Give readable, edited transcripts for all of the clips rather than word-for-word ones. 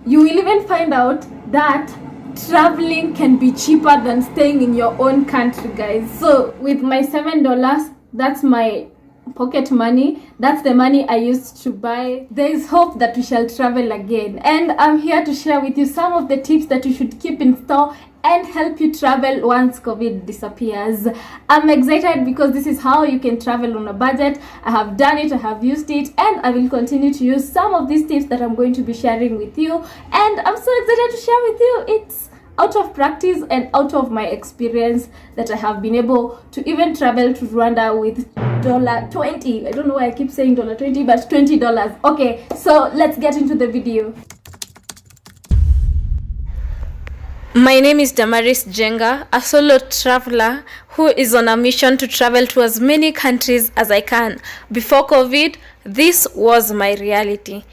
you will even find out that traveling can be cheaper than staying in your own country, guys. So with my $7, that's my pocket money, that's the money I used to buy. There is hope that we shall travel again, and I'm here to share with you some of the tips that you should keep in store and help you travel once COVID disappears. I'm excited because this is how you can travel on a budget. I have done it, I have used it, and I will continue to use some of these tips that I'm going to be sharing with you, and I'm so excited to share with you. It's out of practice and out of my experience that I have been able to even travel to Rwanda with $20. I don't know why I keep saying $20, but $20. Okay, so let's get into the video. My name is damarisnjengayt, a solo traveler who is on a mission to travel to as many countries as I can. Before COVID, this was my reality.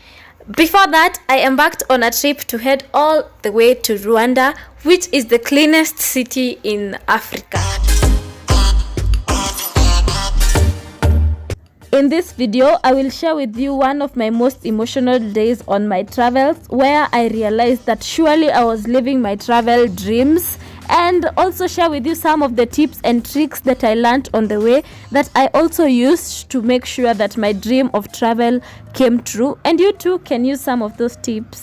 Before that, I embarked on a trip to head all the way to Rwanda, which is the cleanest city in Africa. In this video, I will share with you one of my most emotional days on my travels, where I realized that surely I was living my travel dreams, and also share with you some of the tips and tricks that I learned on the way that I also used to make sure that my dream of travel came true, and you too can use some of those tips.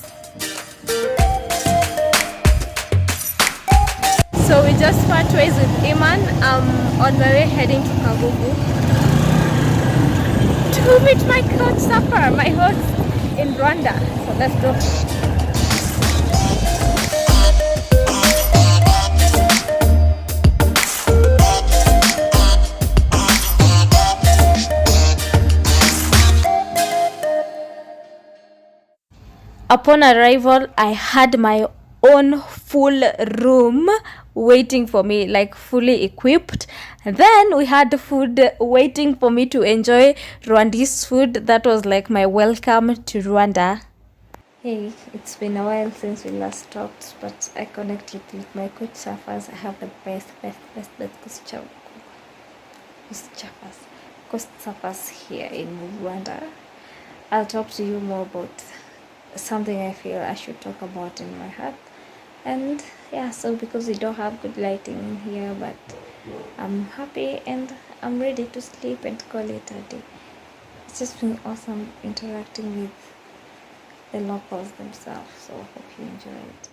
So we just part ways with Iman. On my way heading to Kagugu to meet my coach Safar, my host in Rwanda. So let's go. Upon arrival, I had my own full room waiting for me, like fully equipped. Then we had food waiting for me to enjoy Rwandese food. That was like my welcome to Rwanda. Hey, it's been a while since we last talked, but I connected with my coach Safas. I have the best coach Safas here in Rwanda. I'll talk to you more about something I feel I should talk about in my heart. And yeah, so because we don't have good lighting in here, but I'm happy and I'm ready to sleep and call it a day. It's just been awesome interacting with the locals themselves, so I hope you enjoy it.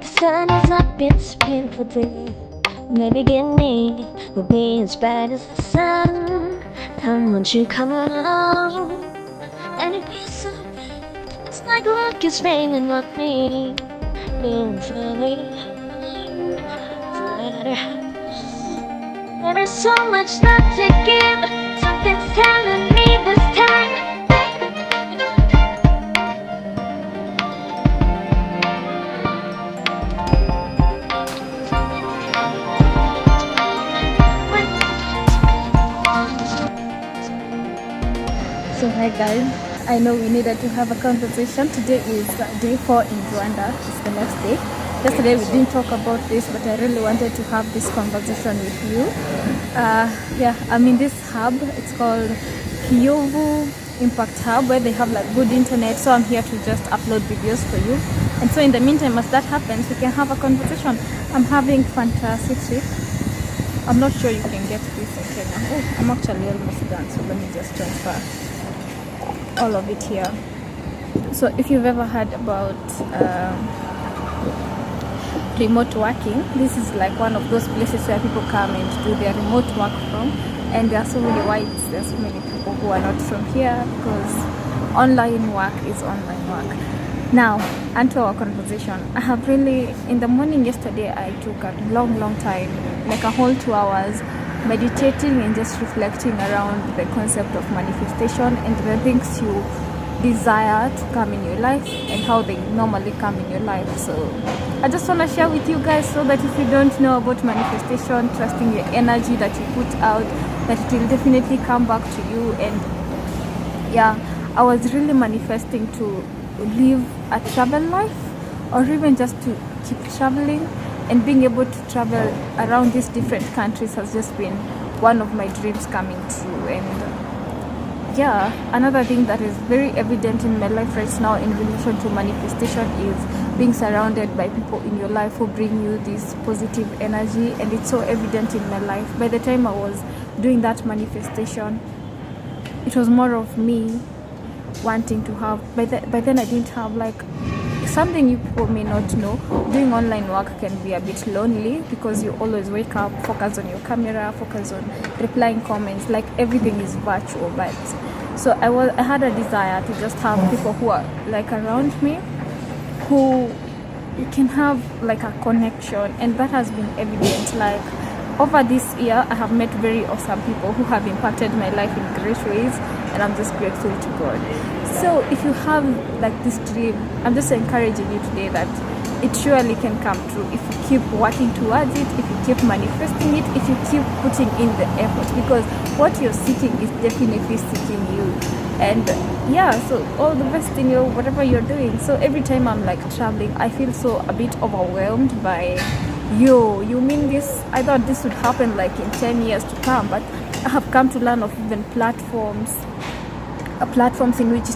The sun has not been so painful day. Maybe beginning will be as bad as the sun. And won't you come along? And it feels so good. It's like luck is raining on me. Being fully there is so much love to give. Something's telling me this time. So hi guys, I know we needed to have a conversation. Today is day 4 in Rwanda. It's the next day. Yesterday we didn't talk about this, but I really wanted to have this conversation with you. Yeah, I'm in this hub. It's called Kiyovu Impact Hub, where they have like good internet. So I'm here to just upload videos for you. And so in the meantime, as that happens, we can have a conversation. I'm having fantastic. I'm not sure you can get this in Kenya. Oh, I'm actually almost done. So let me just transfer all of it here. So if you've ever heard about remote working, this is like one of those places where people come and do their remote work from, and there are so many whites, there are so many people who are not from here, because online work is online work. Now, onto our conversation. I have really, in the morning yesterday, I took a long time, like a whole 2 hours, meditating and just reflecting around the concept of manifestation and the things you desire to come in your life and how they normally come in your life. So I just want to share with you guys, so that if you don't know about manifestation, trusting your energy that you put out, that it will definitely come back to you. And yeah, I was really manifesting to live a travel life, or even just to keep traveling, and being able to travel around these different countries has just been one of my dreams coming true. And yeah, another thing that is very evident in my life right now in relation to manifestation is being surrounded by people in your life who bring you this positive energy, and it's so evident in my life. By the time I was doing that manifestation, it was more of me wanting to have, by then I didn't have, like, something you people may not know, doing online work can be a bit lonely because you always wake up, focus on your camera, focus on replying comments, like everything is virtual. But so I had a desire to just have people who are like around me, who you can have like a connection, and that has been evident. Like over this year, I have met very awesome people who have impacted my life in great ways, and I'm just grateful to God. So if you have like this dream, I'm just encouraging you today that it surely can come true if you keep working towards it, if you keep manifesting it, if you keep putting in the effort, because what you're seeking is definitely seeking you. And yeah, so all the best in your whatever you're doing. So every time I'm like traveling, I feel so a bit overwhelmed by, you mean this? I thought this would happen like in 10 years to come, but I have come to learn of even platforms in which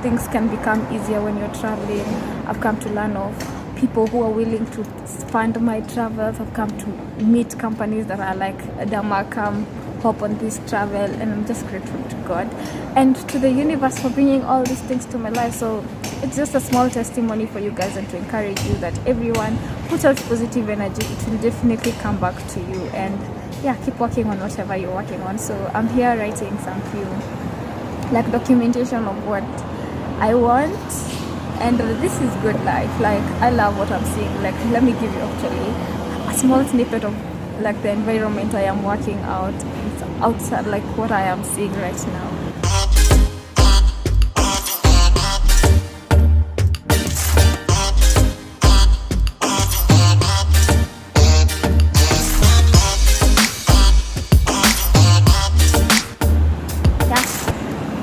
things can become easier when you're traveling. I've come to learn of people who are willing to fund my travels. I've come to meet companies that are like, Dama, come hop on this travel, and I'm just grateful to God and to the universe for bringing all these things to my life. So it's just a small testimony for you guys and to encourage you that everyone put out positive energy, it will definitely come back to you. And yeah, keep working on whatever you're working on. So I'm here writing some few like documentation of what I want, and this is good life. Like I love what I'm seeing. Like let me give you actually a small snippet of like the environment I am working out. It's outside, like what I am seeing right now.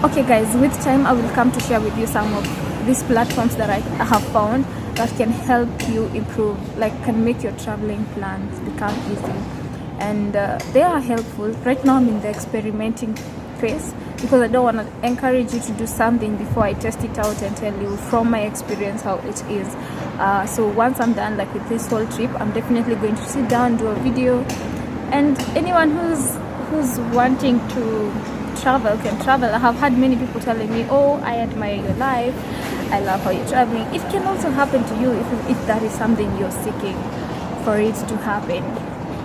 Okay guys, with time I will come to share with you some of these platforms that I have found that can help you improve, like can make your traveling plans become easy, and they are helpful. Right now I'm in the experimenting phase because I don't want to encourage you to do something before I test it out and tell you from my experience how it is. So once I'm done like with this whole trip, I'm definitely going to sit down, do a video, and anyone who's wanting to travel can travel. I have had many people telling me, oh, I admire your life, I love how you're traveling. It can also happen to you if that is something you're seeking for it to happen.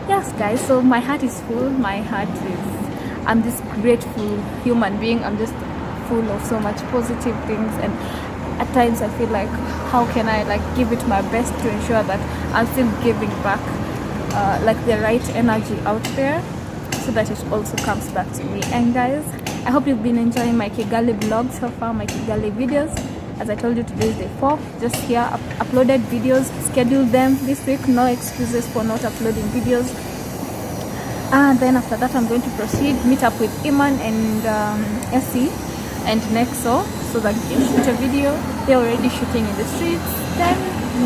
Yes guys, so my heart is full. I'm this grateful human being. I'm just full of so much positive things, and at times I feel like, how can I like give it my best to ensure that I'm still giving back like the right energy out there, so that it also comes back to me. And guys, I hope you've been enjoying my Kigali vlogs so far, my Kigali videos. As I told you, today is day 4. Just here, uploaded videos, scheduled them this week. No excuses for not uploading videos. And then after that, I'm going to proceed, meet up with Iman and Essie and Nexo, so that we can shoot a video. They're already shooting in the streets. Then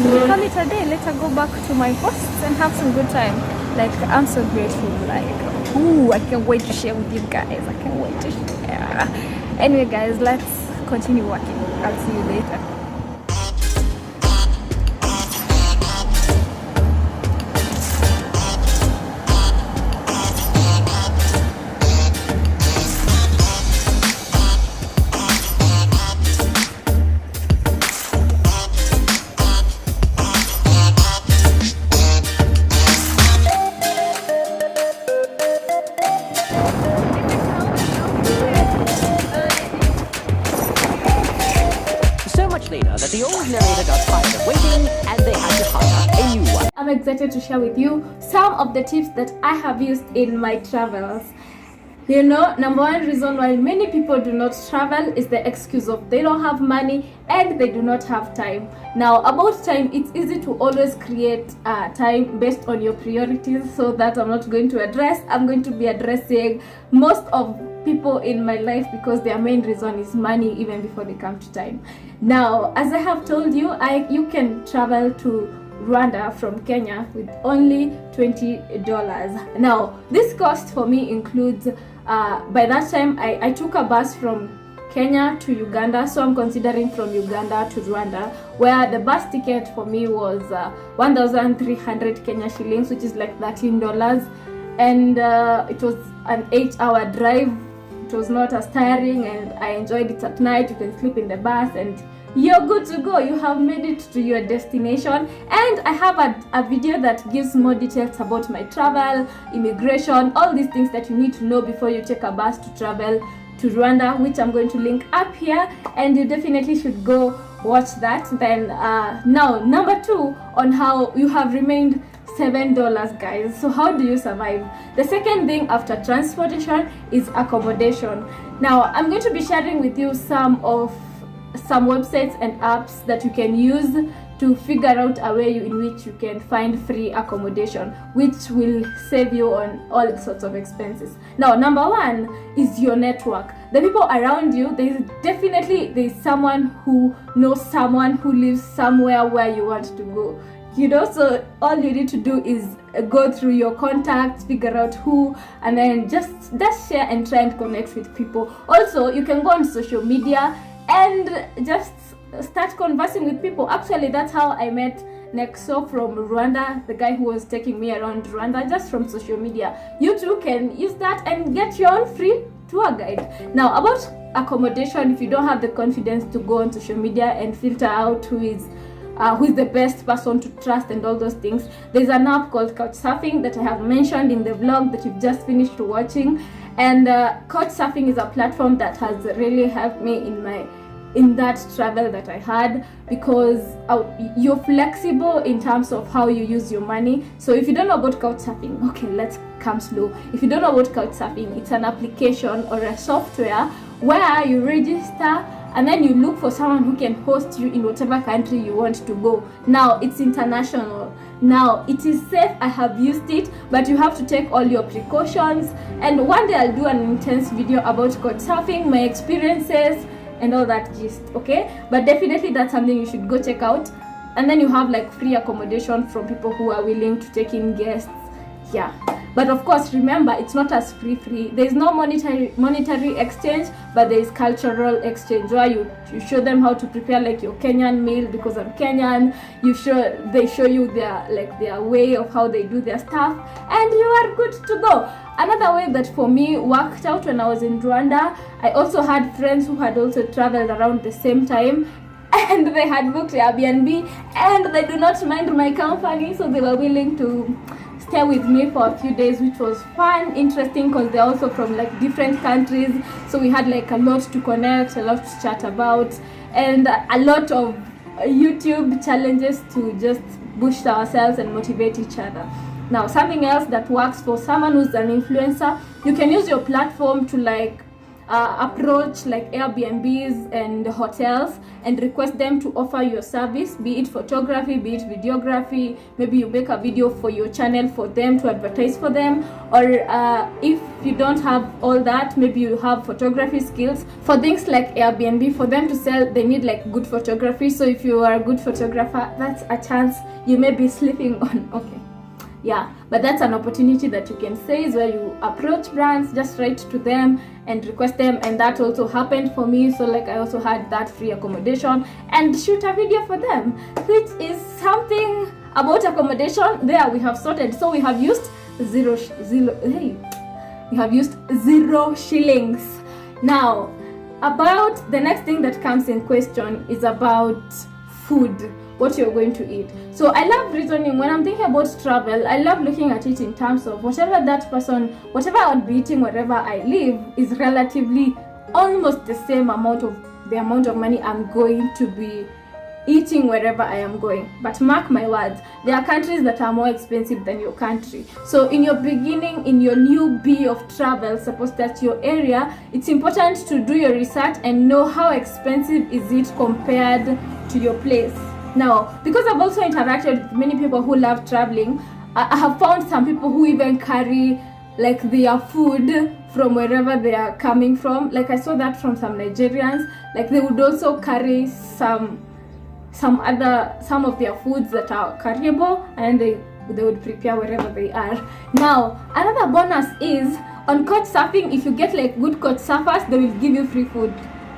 we'll call it a day. Later, go back to my hosts and have some good time. Like, I'm so grateful. Like, ooh, I can't wait to share with you guys. I can't wait to share. Anyway guys, let's continue working. I'll see you later. Later that the old narrator got tired of waiting and they had to hire a new one. I'm excited to share with you some of the tips that I have used in my travels. You know, number one reason why many people do not travel is the excuse of they don't have money and they do not have time. Now, about time, it's easy to always create time based on your priorities, so that I'm not going to address. I'm going to be addressing most of people in my life because their main reason is money even before they come to time. Now, as I have told you, you can travel to Rwanda from Kenya with only $20. Now, this cost for me includes by that time I took a bus from Kenya to Uganda, so I'm considering from Uganda to Rwanda, where the bus ticket for me was 1,300 Kenya shillings, which is like $13, and it was an 8-hour drive. It was not as tiring, and I enjoyed it. At night you can sleep in the bus and you're good to go. You have made it to your destination. And I have a video that gives more details about my travel, immigration, all these things that you need to know before you take a bus to travel to Rwanda, which I'm going to link up here, and you definitely should go watch that. Then now number 2 on how you have remained $7, guys. So how do you survive? The second thing after transportation is accommodation. Now I'm going to be sharing with you some websites and apps that you can use to figure out a way in which you can find free accommodation, which will save you on all sorts of expenses. Now number 1 is your network, the people around you. There's someone who knows someone who lives somewhere where you want to go, you know. So all you need to do is go through your contacts, figure out who, and then just share and try and connect with people. Also, you can go on social media and just start conversing with people. Actually, that's how I met Nexo from Rwanda, the guy who was taking me around Rwanda, just from social media. You too can use that and get your own free tour guide. Now about accommodation, if you don't have the confidence to go on social media and filter out who is the best person to trust and all those things, there's an app called Couchsurfing that I have mentioned in the vlog that you've just finished watching. And Couchsurfing is a platform that has really helped me in that travel that I had, because you're flexible in terms of how you use your money. So if you don't know about Couchsurfing, okay, let's come slow. If you don't know about Couchsurfing, it's an application or a software where you register and then you look for someone who can host you in whatever country you want to go. Now it's international. Now it is safe. I have used it, but you have to take all your precautions. And one day I'll do an intense video about Couchsurfing, my experiences and all that gist, okay? But definitely that's something you should go check out. And then you have like free accommodation from people who are willing to take in guests. Yeah, but of course remember, it's not as free. There's no monetary exchange, but there is cultural exchange, where you show them how to prepare like your Kenyan meal, because I'm Kenyan. They show you their way of how they do their stuff, and you are good to go. Another way that for me worked out when I was in Rwanda, I also had friends who had also traveled around the same time, and they had booked Airbnb, and they do not mind my company, so they were willing to stay with me for a few days, which was fun, interesting, because they're also from like different countries. So we had like a lot to connect, a lot to chat about, and a lot of YouTube challenges to just boost ourselves and motivate each other. Now something else that works for someone who's an influencer, you can use your platform to like approach like Airbnbs and hotels and request them to offer your service, be it photography, be it videography. Maybe you make a video for your channel for them to advertise for them, or if you don't have all that, maybe you have photography skills. For things like Airbnb, for them to sell, they need like good photography. So if you are a good photographer, that's a chance you may be sleeping on. Okay, yeah, but that's an opportunity that you can seize, where you approach brands, just write to them and request them. And that also happened for me. So like I also had that free accommodation and shoot a video for them, which is something about accommodation. There we have sorted. So we have used zero shillings. Now about the next thing that comes in question is about food, what you're going to eat. So I love reasoning when I'm thinking about travel. I love looking at it in terms of whatever I would be eating wherever I live is relatively almost the same amount of the amount of money I'm going to be eating wherever I am going. But mark my words, there are countries that are more expensive than your country. So in your beginning, in your newbie of travel, suppose that's your area, it's important to do your research and know how expensive is it compared to your place. Now, because I've also interacted with many people who love traveling, I have found some people who even carry like their food from wherever they are coming from. Like I saw that from some Nigerians, like they would also carry some of their foods that are carryable, and they would prepare wherever they are. Now, another bonus is on couch surfing, if you get like good couch surfers, they will give you free food.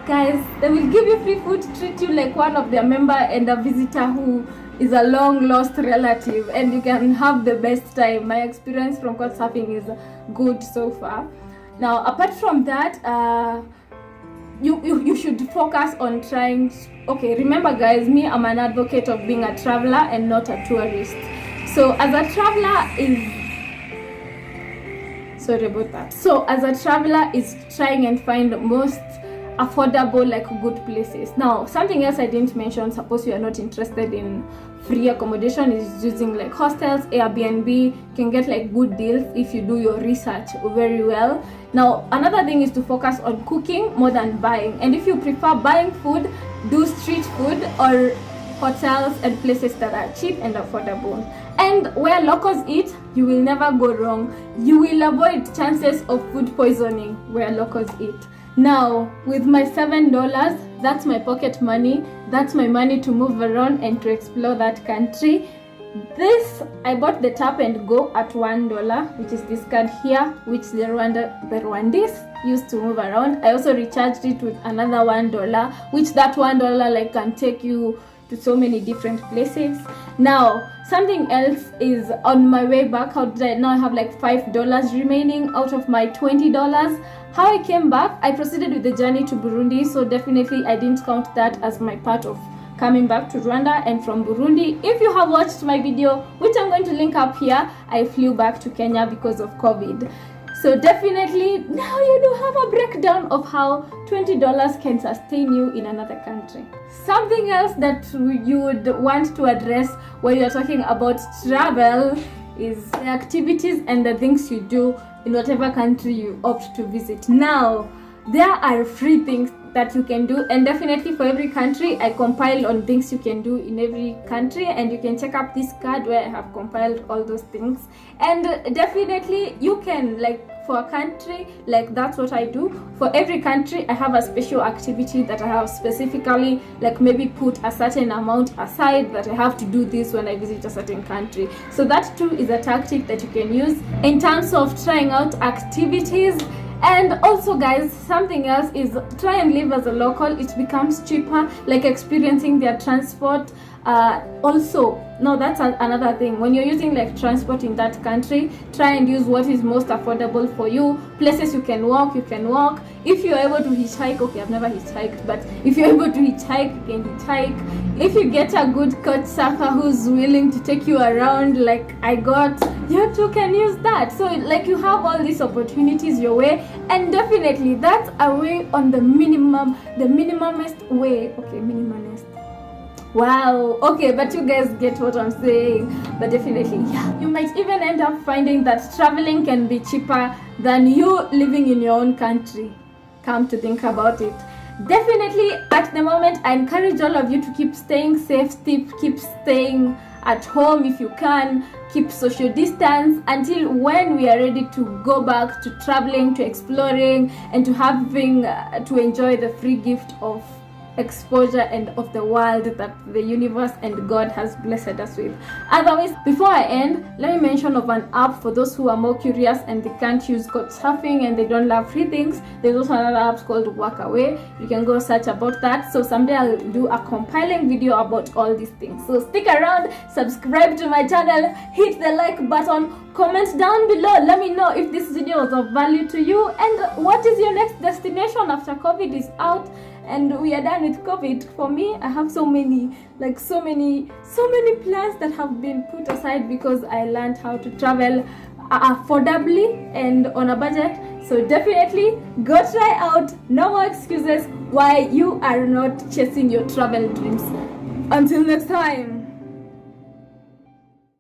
Guys, they will give you free food, treat you like one of their member and a visitor who is a long lost relative, and you can have the best time. My experience from couch surfing is good so far. Now, apart from that, you should focus on trying. Okay, remember guys, me, I'm an advocate of being a traveler and not a tourist. So as a traveler is trying and find the most affordable, like good places. Now, something else I didn't mention, suppose you are not interested in free accommodation, is using like hostels, Airbnb. You can get like good deals if you do your research very well. Now, another thing is to focus on cooking more than buying, and if you prefer buying food, do street food or hotels and places that are cheap and affordable. And where locals eat, you will never go wrong. You will avoid chances of food poisoning where locals eat. Now, with my $7, that's my pocket money. That's my money to move around and to explore that country. This, I bought the tap and go at $1, which is this card here, which the Rwandese used to move around. I also recharged it with another $1, which that $1 like can take you to so many different places. Now, something else is on my way back. How did I now I have like $5 remaining out of my $20? How I came back, I proceeded with the journey to Burundi, so definitely I didn't count that as my part of coming back to Rwanda. And from Burundi, if you have watched my video, which I'm going to link up here, I flew back to Kenya because of COVID. So definitely now you do have a breakdown of how $20 can sustain you in another country. Something else that you would want to address when you're talking about travel is the activities and the things you do in whatever country you opt to visit. Now, there are free things that you can do, and definitely for every country I compiled on things you can do in every country, and you can check up this card where I have compiled all those things. And definitely you can, like for a country, like that's what I do. For every country I have a special activity that I have specifically like maybe put a certain amount aside that I have to do this when I visit a certain country. So that too is a tactic that you can use in terms of trying out activities. And also guys, something else is try and live as a local. It becomes cheaper, like experiencing their transport. Also, no, that's another thing. When you're using like transport in that country, try and use what is most affordable for you. Places you can walk, you can walk. If you're able to hitchhike, okay, I've never hitchhiked, but if you're able to hitchhike, you can hitchhike. If you get a good couch surfer who's willing to take you around like I got, you too can use that. So like you have all these opportunities your way, and definitely that's a way on the minimumist way. Okay, minimalist. Wow, okay, but you guys get what I'm saying. But definitely, yeah, you might even end up finding that traveling can be cheaper than you living in your own country. Come to think about it. Definitely, at the moment, I encourage all of you to keep staying safe, keep staying at home if you can, keep social distance until when we are ready to go back to traveling, to exploring, and to having to enjoy the free gift of exposure and of the world that the universe and God has blessed us with. Otherwise, before I end, let me mention of an app for those who are more curious and they can't use couch surfing and they don't love free things. There's also another app called Workaway. You can go search about that. So someday I'll do a compiling video about all these things. So stick around, subscribe to my channel, hit the like button, comment down below. Let me know if this video was of value to you, and what is your next destination after COVID is out and we are done with COVID. For me, I have so many plans that have been put aside because I learned how to travel affordably and on a budget. So definitely go try out. No more excuses why you are not chasing your travel dreams. Until next time.